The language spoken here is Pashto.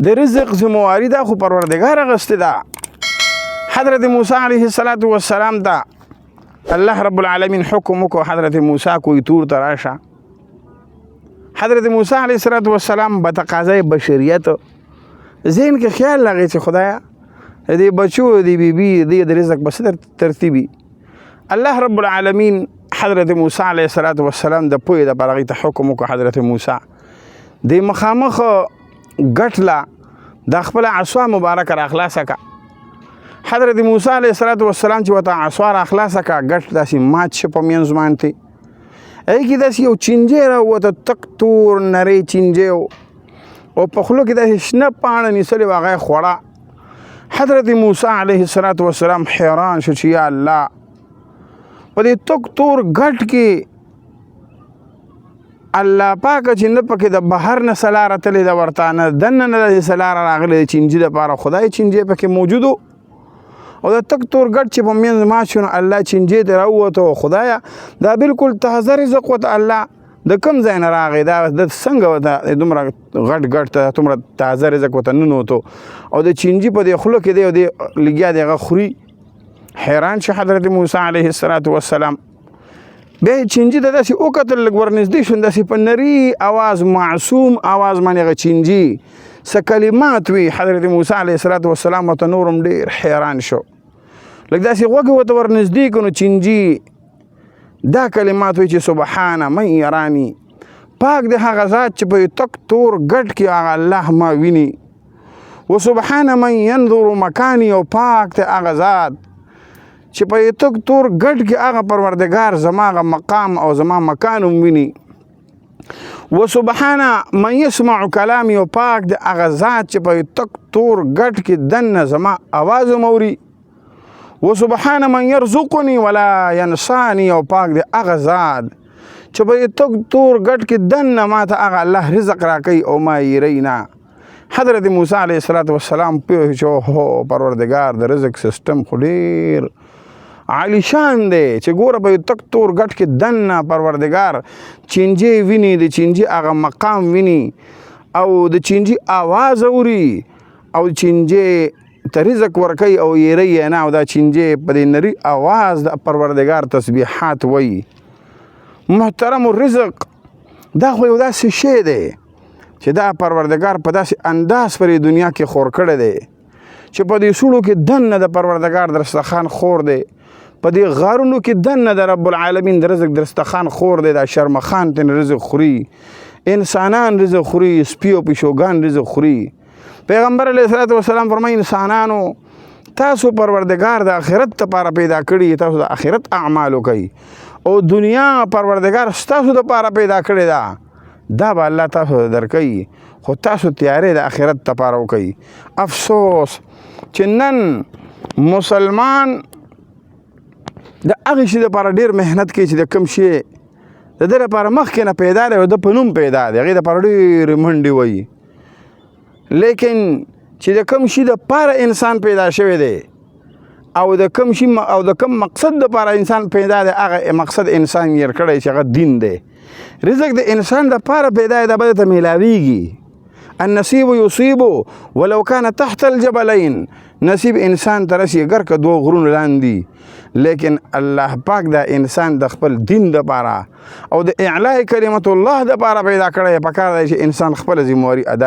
د رزق ذمہواری دا خو پروردگار اغسته ده. حضرت موسی علیه السلام ته الله رب العالمین حکم وکړو، حضرت موسی کوی تور ته راشه. حضرت موسی علیه السلام به تقاضای بشریت ذهن کې خیال لغی چې خدایا دې بچو دې بیبي دې د رزق بس ترتیبي. الله رب العالمین حضرت موسی علیه السلام د پوی د برغی ته حکم وکړو. حضرت موسی د مخامخ ګټله د خپل عصا مبارک را خلاصه کا. حضرت موسی علیه السلام چې وته عصا را خلاصه کا، ګټ داسې مات شه په منځ باندې ای کې داسې یو چینجی راووته، تک تور نری چینجی او په خوله کې داسې شنه پاڼه نیسلې وه، هغه یې خوړه. حضرت موسی علیه السلام حیران شو چې یا الله په دې تک تور ګټ کې الله پاکه چې نه پکې د بهر نه سلاره تلې ده ورته، نه دننه نه د سلاره راغلې د چینجي دپاره، خدای چینجی پکې موجود و. او د تک تور ګټ چې په منځ مات شو نو الله چینجی ته راووته. خدایه دا بالکل تازه رزق ورته الله د کوم ځای نه راغی، دا د څنګه ورته دومره غټ ګټ ته دومره تازه رزق ورته ننوتو او د چینجي په دې خوله کې دی او دې لګیا دی هغه خوري. حیران شو حضرت موسی علیه السلام. بیا چینجي ته داسې وکتل، لږ ورنږدې شو، داسې په نري اواز معصوم اواز باندې هغه چینجي څه کلمات وي. حضرت موسی علیه السلام ورته نور هم ډېر حیران شو، لږ داسې غوږ ورته ورنږدې کړو. چینجي دا کلمات وي چې سبحانه من یرانی، پاک د هغه ذات چې په تک تور ګټ کې هغه الله ما ویني. و سبحانه من ینظر مکانی، او پاک د هغه ذات چې په تک تور ګټ کې هغه پروردگار زما هغه مقام او زما مکان هم ویني. و سبحانه من یسمع کلامی، او پاک د هغه ذات چې په تک تور ګټ کې دننه زما آواز هم اوري. و سبحانه من یرزقنی ولا ینسانی، او پاک د هغه ذات چې په تک تور ګټ کې دننه ما ته هغه الله رزق راکوي او ما یې نه. حضرت موسی علیه السلام پوه شو هو پروردگار د رزق سیستم خو ډېر عالی شان دی چې ګوره په تک تور ګټ کې دننه پروردگار چینجی ویني، د چینجی هغه مقام ویني او د چینجی آواز اوري او چینجی ته رزق ورکوي او یېری یې نه، او دا چینجی په دې نري آواز د پروردگار تسبیحات وایي. محترم الرزق دا خو یو داسې شی دی چې دا پروردگار په داسې انداز پرې دنیا کې خور کړی دی چې په دې سوړو کې دننه د پروردگار دسترخوان خور دی، په دې غارونو کې دننه د رب العالمین د رزق دسترخوان خور دی. دا شرمخان تن رزق خوري، انسانان رزق خوري، سپي او پیشوګان رزق خوري. پیغمبر علیه السلام فرمایي انسانانو تاسو پروردگار د آخرت لپاره پیدا کړي، تاسو د آخرت اعمال کوي، او دنیا پروردگار ستاسو لپاره پیدا کړې ده، دا به الله تاسو درکوي، خو تاسو تیارې د آخرت لپاره وکوي. افسوس چې نن مسلمان د هغې شي دپاره ډېر محنت کوي چې د کوم شی د ده لپاره مخکې نه پیدا دی او د په نوم پیدا دی، هغې دپاره ډېرې منډې وایي. لیکن چې د کوم شي دپاره انسان پیدا شوی دی او د کوم شي او د کوم مقصد دپاره انسان پیدا دی، هغه مقصد انسان یې کړی چې هغه دین دی. رزق د انسان دپاره پیدا دی، دا به درته میلاویږي. النصیب یصیب ولو کان تحت الجبلین، نصیب انسان ته رسي اگر که دوه غرونه لاندې، لیکن الله پاک دا انسان د خپل دین دپاره او د اعلاء کلمت الله دپاره پیدا کړی. پکار دی چې انسان خپله ذمهواري ادا